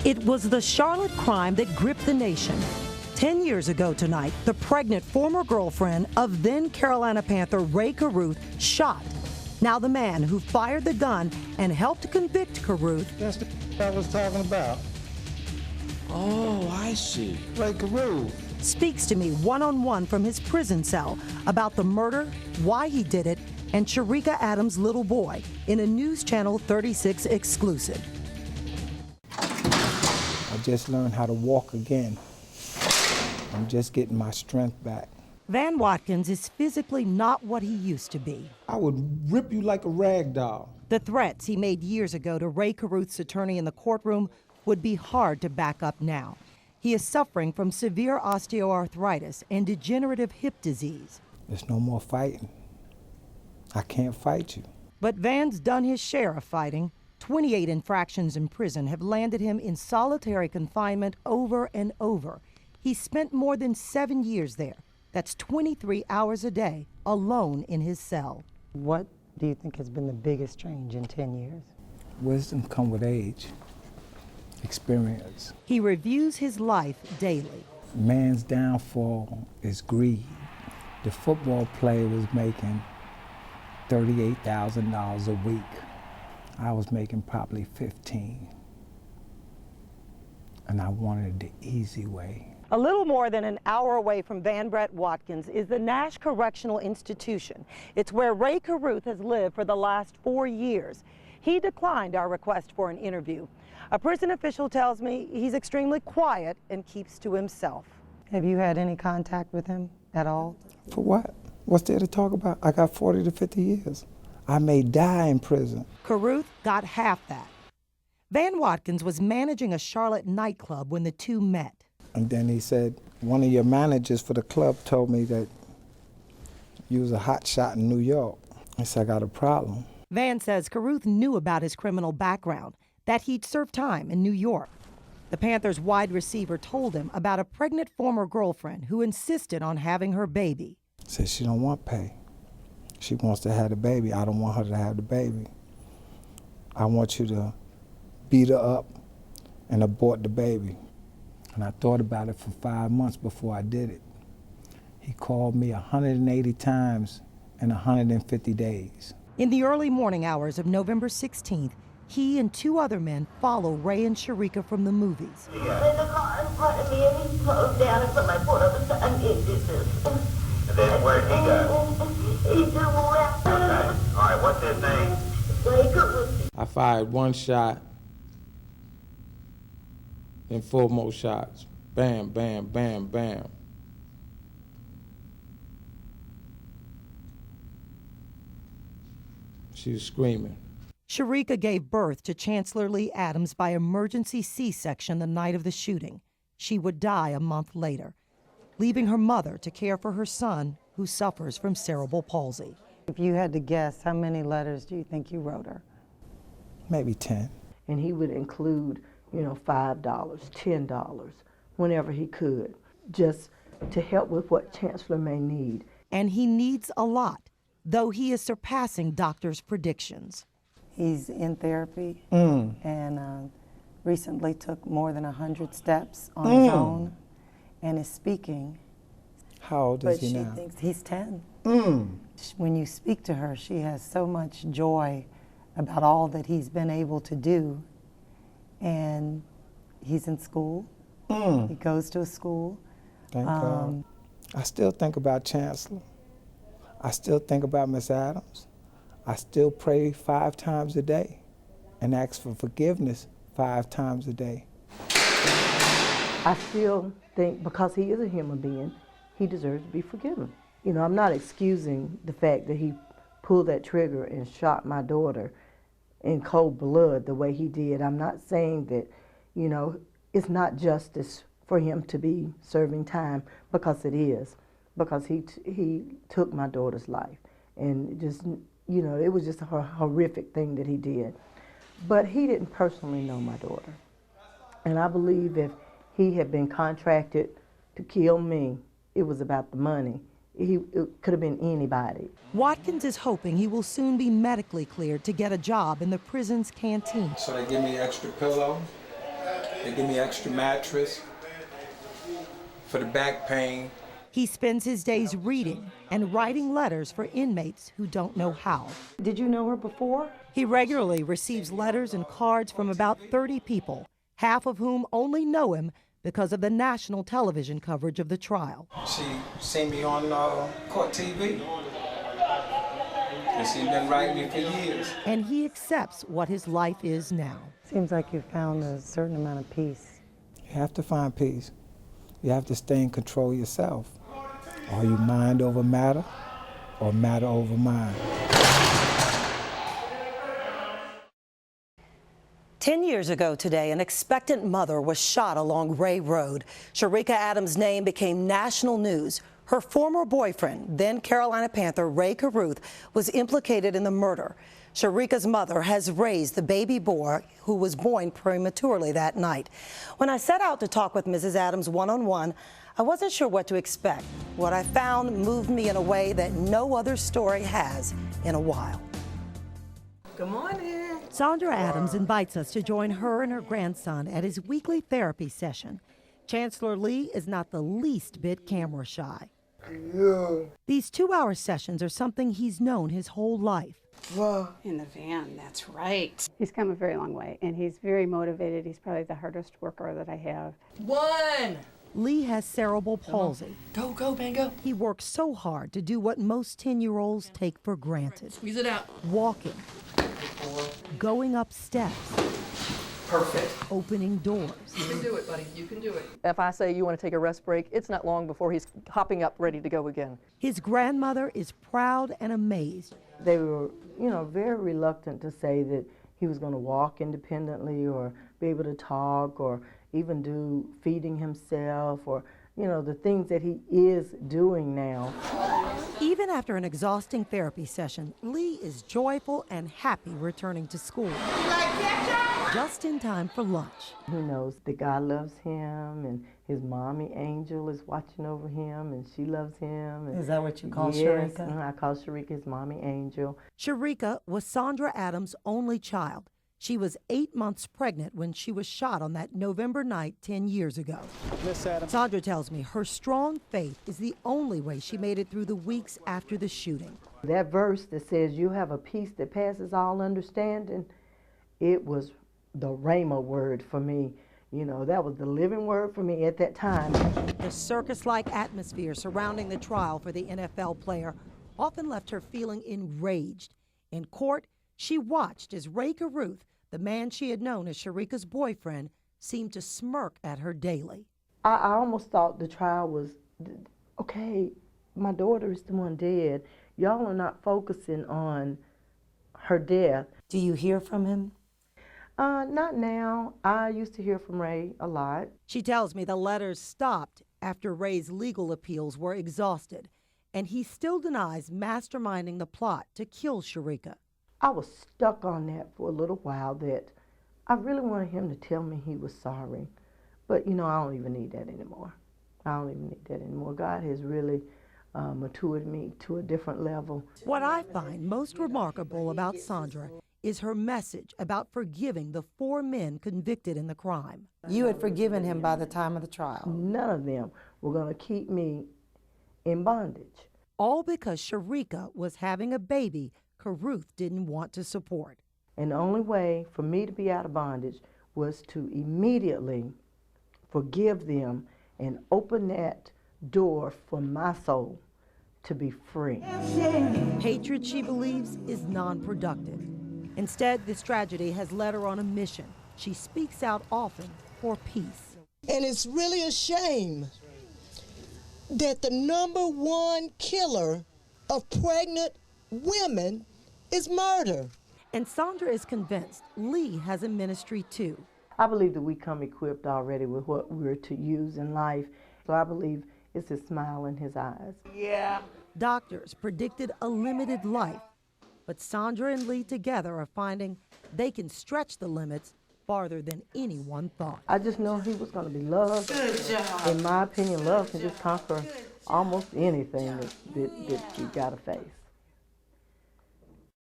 It was the Charlotte crime that gripped the nation. 10 years ago tonight, the pregnant former girlfriend of then Carolina Panther Rae Carruth shot. Now the man who fired the gun and helped convict Carruth. That's the I was talking about. Oh, I see. Rae Carruth. Speaks to me one-on-one from his prison cell about the murder, why he did it, and Sharika Adams' little boy in a News Channel 36 exclusive. I just learned how to walk again. I'm just getting my strength back. Van Watkins is physically not what he used to be. I would rip you like a rag doll. The threats he made years ago to Rae Carruth's attorney in the courtroom would be hard to back up now. He is suffering from severe osteoarthritis and degenerative hip disease. There's no more fighting. I can't fight you. But Van's done his share of fighting. 28 infractions in prison have landed him in solitary confinement over and over. He spent more than 7 years there. That's 23 hours a day, alone in his cell. What do you think has been the biggest change in 10 years? Wisdom comes with age, experience. He reviews his life daily. Man's downfall is greed. The football player was making $38,000 a week. I was making probably 15. And I wanted the easy way. A little more than an hour away from Van Brett Watkins is the Nash Correctional Institution. It's where Rae Carruth has lived for the last 4 years. He declined our request for an interview. A prison official tells me he's extremely quiet and keeps to himself. Have you had any contact with him at all? For what? What's there to talk about? I got 40 to 50 years. I may die in prison. Carruth got half that. Van Watkins was managing a Charlotte nightclub when the two met. And then he said, one of your managers for the club told me that you was a hot shot in New York. I said, I got a problem. Van says Carruth knew about his criminal background, that he'd served time in New York. The Panthers wide receiver told him about a pregnant former girlfriend who insisted on having her baby. Said she don't want pay. She wants to have the baby. I don't want her to have the baby. I want you to beat her up and abort the baby. And I thought about it for 5 months before I did it. He called me 180 times in 150 days. In the early morning hours of November 16th, he and 2 other men follow Rae and Sharika from the movies. In the car in front of me, and he slowed down and put my foot up and said, And then where'd he go? He to the left. Okay. All right, what's his name? Rae Carruth. I fired one shot, then 4 more shots. Bam, bam, bam, bam. She was screaming. Sharika gave birth to Chancellor Lee Adams by emergency C-section the night of the shooting. She would die a month later, leaving her mother to care for her son, who suffers from cerebral palsy. If you had to guess, how many letters do you think you wrote her? Maybe 10. And he would include, $5, $10, whenever he could, just to help with what Chancellor may need. And he needs a lot, though he is surpassing doctors' predictions. He's in therapy and recently took more than 100 steps on his own and is speaking. How old is he now? But she thinks he's 10. When you speak to her, she has so much joy about all that he's been able to do. And he's in school. He goes to a school. Thank God. I still think about Chancellor. I still think about Miss Adams. I still pray 5 times a day and ask for forgiveness 5 times a day. I still think because he is a human being, he deserves to be forgiven. I'm not excusing the fact that he pulled that trigger and shot my daughter in cold blood the way he did. I'm not saying that, it's not justice for him to be serving time, because it is, because he took my daughter's life. And just, it was just a horrific thing that he did. But he didn't personally know my daughter. And I believe if he had been contracted to kill me, it was about the money. It could have been anybody. Watkins is hoping he will soon be medically cleared to get a job in the prison's canteen. So they give me extra pillows? They give me extra mattress for the back pain. He spends his days reading and writing letters for inmates who don't know how. Did you know her before? He regularly receives letters and cards from about 30 people, half of whom only know him because of the national television coverage of the trial. She seen me on court TV. And she's been writing me for years. And he accepts what his life is now. Seems like you found a certain amount of peace. You have to find peace. You have to stay in control yourself. Are you mind over matter or matter over mind? 10 years ago today, an expectant mother was shot along Rae Road. Sharika Adams' name became national news. Her former boyfriend, then Carolina Panther Rae Carruth, was implicated in the murder. Sharika's mother has raised the baby boy who was born prematurely that night. When I set out to talk with Mrs. Adams one-on-one, I wasn't sure what to expect. What I found moved me in a way that no other story has in a while. Good morning. Sandra Adams invites us to join her and her grandson at his weekly therapy session. Chancellor Lee is not the least bit camera shy. Yeah. These 2-hour sessions are something he's known his whole life. In the van, that's right. He's come a very long way, and he's very motivated. He's probably the hardest worker that I have. One. Lee has cerebral palsy. Go, man, go. He works so hard to do what most 10-year-olds take for granted. Squeeze it out. Walking. Going up steps. Perfect. Opening doors. You can do it, buddy. You can do it. If I say you want to take a rest break, it's not long before he's hopping up ready to go again. His grandmother is proud and amazed. They were, very reluctant to say that he was going to walk independently or be able to talk or even do feeding himself or, the things that he is doing now. Even after an exhausting therapy session, Lee is joyful and happy returning to school. Just in time for lunch. He knows that God loves him and his mommy angel is watching over him and she loves him. And is that what you call yes, Sharika? I call Sharika his mommy angel. Sharika was Sandra Adams' only child. She was 8 months pregnant when she was shot on that November night 10 years ago. Miss Adams. Sandra tells me her strong faith is the only way she made it through the weeks after the shooting. That verse that says you have a peace that passes all understanding, it was the Rhema word for me. That was the living word for me at that time. The circus-like atmosphere surrounding the trial for the NFL player often left her feeling enraged. In court, she watched as Rae Carruth, the man she had known as Sharika's boyfriend, seemed to smirk at her daily. I almost thought the trial was, okay, my daughter is the one dead. Y'all are not focusing on her death. Do you hear from him? Not now. I used to hear from Rae a lot. She tells me the letters stopped after Ray's legal appeals were exhausted, and he still denies masterminding the plot to kill Sharika. I was stuck on that for a little while, that I really wanted him to tell me he was sorry. But, I don't even need that anymore. God has really matured me to a different level. What I find most remarkable about Sandra is her message about forgiving the 4 men convicted in the crime. You had forgiven him by the time of the trial. None of them were going to keep me in bondage. All because Sharika was having a baby Carruth didn't want to support. And the only way for me to be out of bondage was to immediately forgive them and open that door for my soul to be free. Hatred, she believes, is non-productive. Instead, this tragedy has led her on a mission. She speaks out often for peace. And it's really a shame that the #1 killer of pregnant women is murder. And Sandra is convinced Lee has a ministry too. I believe that we come equipped already with what we're to use in life. So I believe it's a smile in his eyes. Yeah. Doctors predicted a limited life, but Sandra and Lee together are finding they can stretch the limits farther than anyone thought. I just know he was going to be loved. Good job. In my opinion, love can just conquer almost anything that you got to face.